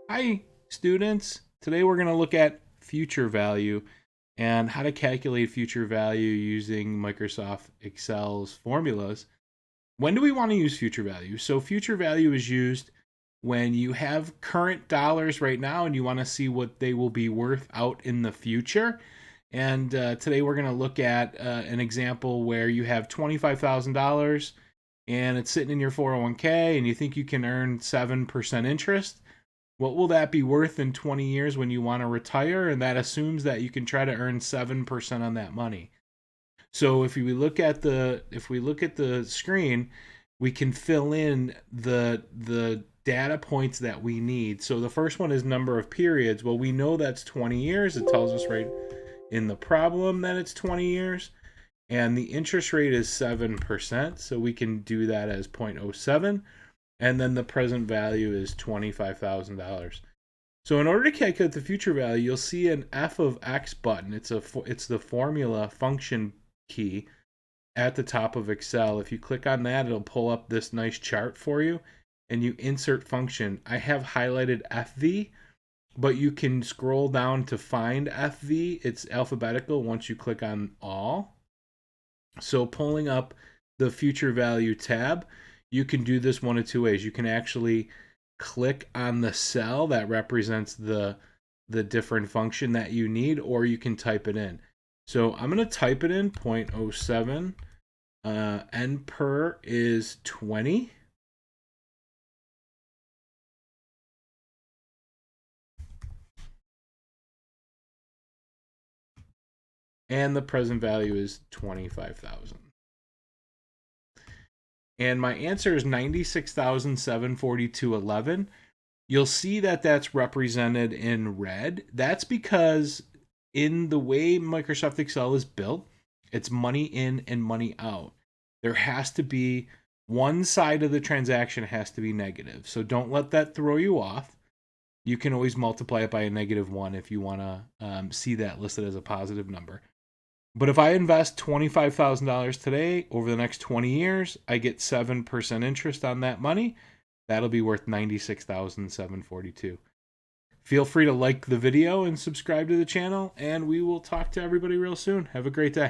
Hi, students. Today we're going to look at future value and how to calculate future value using Microsoft Excel's formulas. When do we want to use future value? So, future value is used when you have current dollars right now and you want to see what they will be worth out in the future. And today we're going to look at an example where you have $25,000 and it's sitting in your 401k and you think you can earn 7% interest. What will that be worth in 20 years when you want to retire? And that assumes that you can try to earn 7% on that money. So if we look at the screen, we can fill in the data points that we need. So the first one is number of periods. Well, we know that's 20 years. It tells us right in the problem that it's 20 years. And the interest rate is 7%. So we can do that as 0.07. And then the present value is $25,000. So in order to calculate the future value, you'll see an f of x button. It's the formula function key at the top of Excel. If you click on that, it'll pull up this nice chart for you, and you insert function. I have highlighted FV, but you can scroll down to find FV. It's alphabetical once you click on all. So pulling up the future value tab, you can do this one of two ways. You can actually click on the cell that represents the different function that you need, or you can type it in. So I'm going to type it in 0.07. N per is 20. And the present value is 25,000. And my answer is 96,742.11. You'll see that that's represented in red. That's because in the way Microsoft Excel is built, it's money in and money out. There has to be one side of the transaction has to be negative. So don't let that throw you off. You can always multiply it by a -1 if you want to see that listed as a positive number. But if I invest $25,000 today over the next 20 years, I get 7% interest on that money. That'll be worth 96,742. Feel free to like the video and subscribe to the channel, and we will talk to everybody real soon. Have a great day.